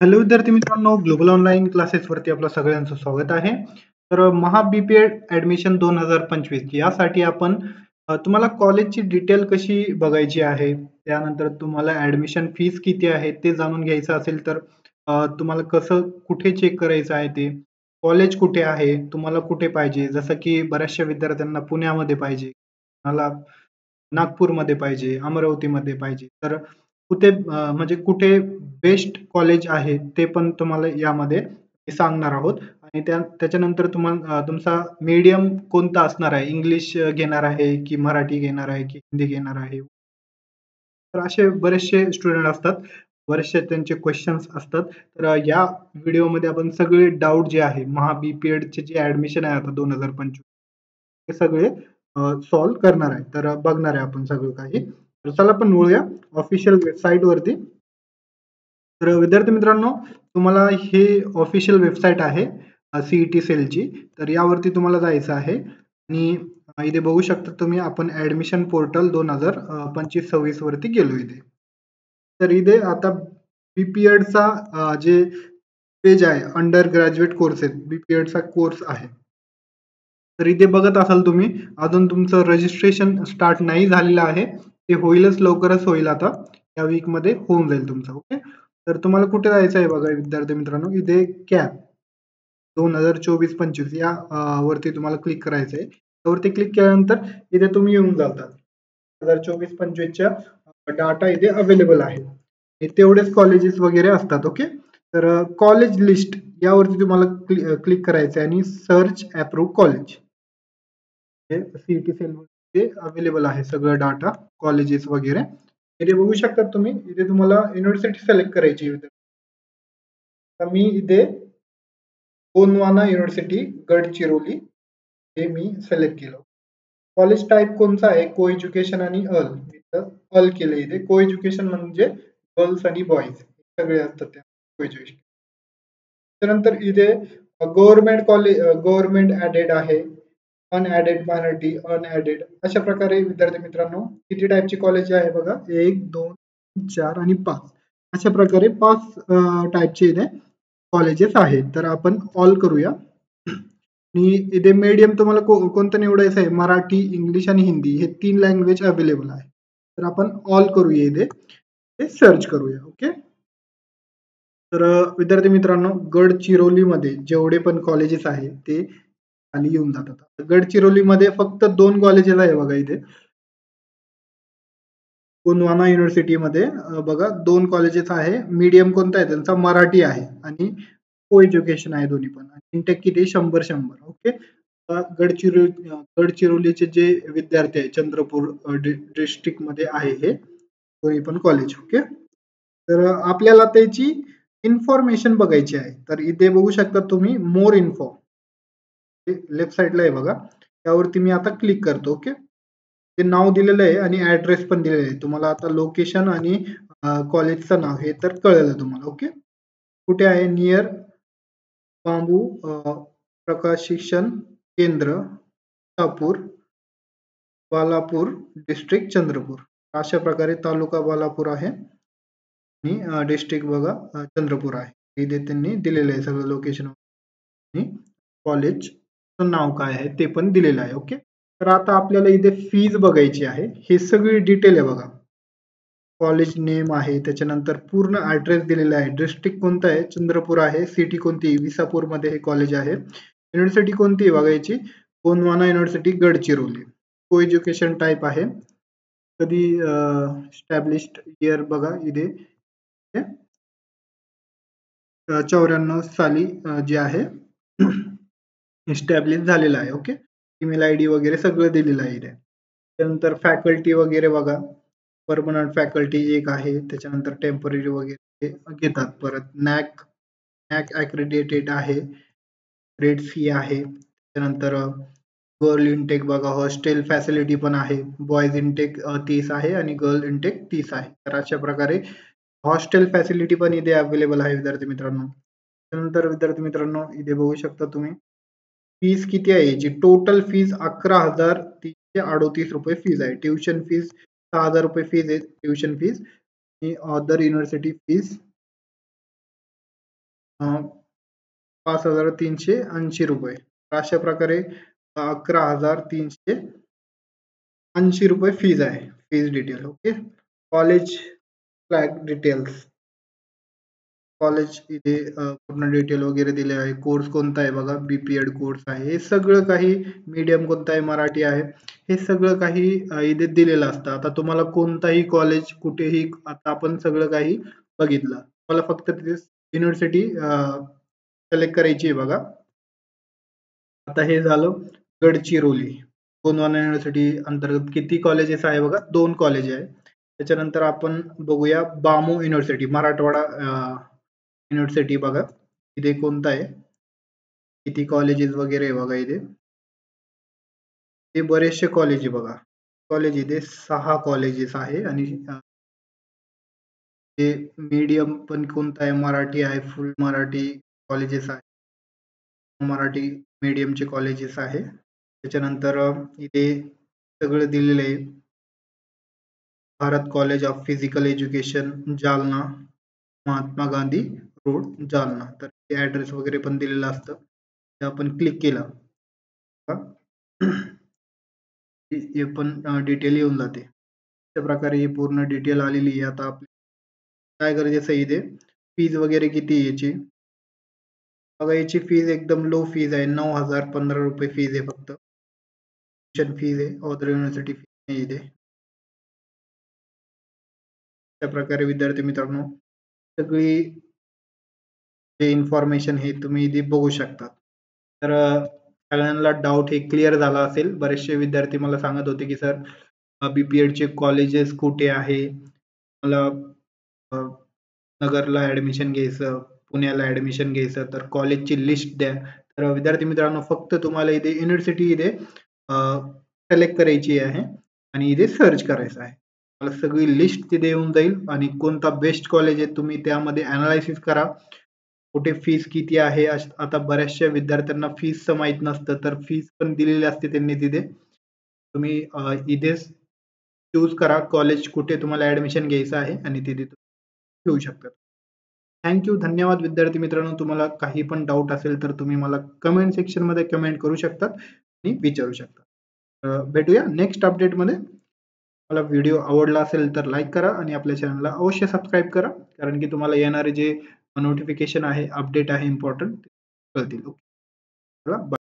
Hello विद्यार्थी मित्रांनो, global online क्लासेसवरती आपलं सगळ्यांचं स्वागत आहे. तर महा बी-पी-एड ॲडमिशन 2025 यासाठी आपण तुम्हाला कॉलेजची डिटेल कशी बघायची आहे, त्यानंतर तुम्हाला ॲडमिशन फीस किती आहे ते जाणून घ्यायचं असेल तर तुम्हाला कसं कुठे चेक करायचं आहे ते, कॉलेज कुठे आहे, तुम्हाला कुठे पाहिजे, जसं की बऱ्याचशा विद्यार्थ्यांना पुण्यामध्ये पाहिजे, मला नागपूरमध्ये पाहिजे, अमरावतीमध्ये पाहिजे. तर कुठे म्हणजे कुठे बेस्ट कॉलेज आहे ते पण तुम्हाला यामध्ये सांगणार आहोत आणि त्याच्यानंतर तुम्हाला तुमचा मीडियम कोणता असणार आहे, इंग्लिश घेणार आहे की मराठी घेणार आहे की हिंदी घेणार आहे. तर असे बरेचसे स्टुडंट असतात, बरेचसे त्यांचे क्वेश्चन्स असतात. तर या व्हिडिओमध्ये आपण सगळे डाऊट जे आहे महा चे जे ऍडमिशन आहे आता 2025 हे सगळे सॉल्व्ह करणार आहे. तर बघणार आहे आपण सगळं काही. तर चला आपण वळूया ऑफिशियल वेबसाईट वरती. तर विद्यार्थी मित्रांनो, तुम्हाला हे ऑफिशियल वेबसाईट आहे सीईटी सेलची. तर यावरती तुम्हाला जायचं आहे आणि इथे बघू शकता तुम्ही आपण ऍडमिशन पोर्टल 2025-26 वरती गेलो इथे. तर इथे आता बीपीएडचा जे पेज आहे, अंडर ग्रॅज्युएट कोर्सेस बीपीएडचा कोर्स आहे. तर इथे बघत असाल तुम्ही, अजून तुमचं रजिस्ट्रेशन स्टार्ट नाही झालेलं आहे. ते होईलच, लवकरच होईल आता. या वीकमध्ये होऊन जाईल तुमचं. ओके. तर तुम्हाला कुठे जायचं आहे बघा विद्यार्थी मित्रांनो, इथे कॅप 2024-25 या वरती तुम्हाला क्लिक करायचं आहे. त्यावरती क्लिक केल्यानंतर इथे तुम्ही येऊन जातात. 2024-25च्या डाटा इथे अवेलेबल आहे. हे तेवढेच कॉलेजेस वगैरे असतात. ओके. तर कॉलेज लिस्ट यावरती तुम्हाला क्लिक करायचं आहे आणि सर्च अप्रूव्ह कॉलेज हे सीईटी सेल मध्ये अवेलेबल आहे सगळं डाटा, कॉलेजेस वगैरे. इथे बघू शकता तुम्ही, इथे तुम्हाला युनिव्हर्सिटी सिलेक्ट करायची आहे. तर मी इथे गोंडवाना युनिव्हर्सिटी गडचिरोली हे मी सिलेक्ट केलं. कॉलेज टाइप कोणता आहे, को एज्युकेशन आणि इथं केलं. इथे को एज्युकेशन म्हणजे गर्ल्स आणि बॉईज सगळे असतात त्या को एज्युकेशन. त्यानंतर इथे गव्हर्नमेंट कॉलेज, गव्हर्नमेंट ऍडेड आहे, अनएडेड मायनॉरिटी, अनएडेड, अशा प्रकारे विद्यार्थी मित्रांनो किती टाईपची कॉलेज आहे बघा, 1 2 4 आणि 5 अशा प्रकारे 5 टाईपचे इथे कॉलेजेस आहेत. तर आपण ऑल करूया आणि इथे मीडियम तुम्हाला कोणतं निवडायचं आहे, मराठी, इंग्लिश आणि हिंदी हे 3 लँग्वेज अवेलेबल आहे. तर आपण ऑल करूया, इथे सर्च करूया. ओके. तर विद्यार्थी मित्रांनो, गडचिरोलीमध्ये जेवढे पण कॉलेजेस आहेत ते खाली येऊन जातात. गडचिरोलीमध्ये फक्त 2 कॉलेजेस आहे बघा इथे. गोंडवाना युनिव्हर्सिटीमध्ये बघा 2 कॉलेजेस आहे. मीडियम कोणता आहे त्यांचा, मराठी आहे आणि को एज्युकेशन आहे दोन्ही पण. इनटेक किती, 100-100. ओके. गडचिरोलीचे जे विद्यार्थी आहेत, चंद्रपूर डिस्ट्रिक्ट मध्ये आहे हे दोन्ही पण कॉलेज. ओके. तर आपल्याला त्याची इन्फॉर्मेशन बघायची आहे. तर इथे बघू शकता तुम्ही मोर इन्फो लेफ्ट साइडला आहे बघा, त्यावरती मी आता क्लिक करतो. ओके. ते नाव दिलेलं आहे आणि ऍड्रेस पण दिलेला आहे. तुम्हाला आता लोकेशन आणि कॉलेजचं नाव हे तर कळलं तुम्हाला. ओके. कुठे आहे, नियर बांबू प्रकाशिक्षण केंद्र, बालापूर, बालापूर डिस्ट्रिक्ट चंद्रपूर. अशा प्रकारे तालुका बालापूर आहे आणि डिस्ट्रिक्ट बघा चंद्रपूर आहे. इथे त्यांनी दिलेलं आहे सगळं लोकेशन आणि कॉलेजचं नाव काय आहे ते पण दिलेलं आहे. ओके. तर आता आपल्याला इथे फीज बघायची आहे. हे सगळी डिटेल आहे बघा. कॉलेज नेम आहे, त्याच्यानंतर पूर्ण ऍड्रेस दिलेला आहे. डिस्ट्रिक्ट कोणतं आहे, चंद्रपूर आहे. सिटी कोणती, विसापूरमध्ये हे कॉलेज आहे. युनिव्हर्सिटी कोणती आहे बघायची, गोंडवाना युनिव्हर्सिटी गडचिरोली. को एज्युकेशन टाईप आहे. कधी एस्टॅब्लिश्ड इयर बघा इथे 94 साली जे आहे इस्टॅब्लिश झालेलं आहे. ओके. ईमेल आयडी वगैरे सगळं दिलेलं आहे इथे. त्यानंतर फॅकल्टी वगैरे बघा, परमनंट फॅकल्टी एक आहे, त्याच्यानंतर टेम्पररी वगैरे घेतात. परत नॅक नॅक ॲक्रेडिटेड आहे, ग्रेड सी आहे. त्यानंतर गर्ल इनटेक बघा, हॉस्टेल फॅसिलिटी पण आहे. बॉयज इनटेक 30 आहे आणि गर्ल इनटेक 30 आहे. तर अशा प्रकारे हॉस्टेल फॅसिलिटी पण इथे अवेलेबल आहे विद्यार्थी मित्रांनो. त्यानंतर विद्यार्थी मित्रांनो इथे बघू शकता तुम्ही फीज किती आहे. याची टोटल फीज 11,338 रुपये फीज आहे. ट्युशन फीज 6,000 रुपये फीज आहे ट्युशन फीज आणि अदर युनिव्हर्सिटी फीज 5,380 रुपये. अशा प्रकारे 11,380 रुपये फीज आहे. Fees detail. Okay. College flag details. College इथे पूर्ण डिटेल वगैरे दिले आहे. कोर्स कोणता आहे बघा, बीपीएड कोर्स आहे. हे सगळं काही, मीडियम कोणता आहे, मराठी आहे, हे सगळं काही इथे दिलेलं असतं. आता तुम्हाला कोणताही कॉलेज कुठेही, आता आपण सगळं काही बघितलं. मला फक्त तिथे युनिव्हर्सिटी सिलेक्ट करायची आहे बघा. आता हे झालं गडचिरोली. गोंदवाना युनिव्हर्सिटी अंतर्गत किती कॉलेजेस आहे बघा, 2 कॉलेज आहे. त्याच्यानंतर आपण बघूया बामू युनिव्हर्सिटी, मराठवाडा युनिव्हर्सिटी बघा. इथे कोणता आहे, किती कॉलेजेस वगैरे आहे बघा इथे. हे बरेचसे कॉलेज आहे बघा. कॉलेज इथे 6 कॉलेजेस आहे आणि हे मीडियम पण कोणता आहे, मराठी आहे, फुल मराठी कॉलेजेस आहे, मराठी मीडियमचे कॉलेजेस आहे. त्याच्यानंतर इथे सगळं दिलेलं आहे. Bharat college of physical education Jalna, Mahatma Gandhi road Jalna. तर ते ऍड्रेस वगैरे पण दिलेलं असतं. ते आपण क्लिक केलं हे पण डिटेल येऊन जाते. अशा प्रकारे ही पूर्ण डिटेल आलेली आहे. आता काय गरजेचं आहे इथे, फीज वगैरे किती आहे याची बघा. याची फीज एकदम लो फीज आहे, 9,015 रुपये फीज आहे फक्त. ट्युशन फीज आहे, अदर युनिव्हर्सिटी फीज नाही इथे. त्या प्रकारे विद्यार्थी मित्रांनो सगळी जे इन्फॉर्मेशन हे तुम्ही इथे बघू शकता. तर सगळ्यांना डाऊट हे क्लिअर झाला असेल. बरेचसे विद्यार्थी मला सांगत होते की सर बीपीएड चे कॉलेजेस कुठे आहे, मला नगरला ऍडमिशन घ्यायचं, पुण्याला ऍडमिशन घ्यायचं, तर कॉलेजची लिस्ट द्या. तर विद्यार्थी मित्रांनो फक्त तुम्हाला इथे युनिव्हर्सिटी इथे सिलेक्ट करायची आहे आणि इथे सर्च करायचं आहे. मला सगळी लिस्ट तिथे येऊन जाईल आणि कोणता बेस्ट कॉलेज आहे तुम्ही त्यामध्ये अनालायसिस करा. कुठे फीस किती आहे. आता बऱ्याचशा विद्यार्थ्यांना फीसचं माहित नसतं, तर फीस पण दिलेली असते त्यांनी तिथे. तुम्ही इथेच चूज करा कॉलेज कुठे तुम्हाला ऍडमिशन घ्यायचं आहे आणि तिथे घेऊ शकता. थँक्यू, धन्यवाद विद्यार्थी मित्रांनो. तुम्हाला काही पण डाऊट असेल तर तुम्ही मला कमेंट सेक्शन मध्ये कमेंट करू शकता आणि विचारू शकता. भेटूया नेक्स्ट अपडेटमध्ये. मला व्हिडिओ आवडला असेल तर लाईक करा आणि आपल्या चॅनलला अवश्य सबस्क्राईब करा, कारण की तुम्हाला येणारे जे नोटिफिकेशन आहे, अपडेट आहे इम्पॉर्टंट, कळतील. ओके, चला बाय.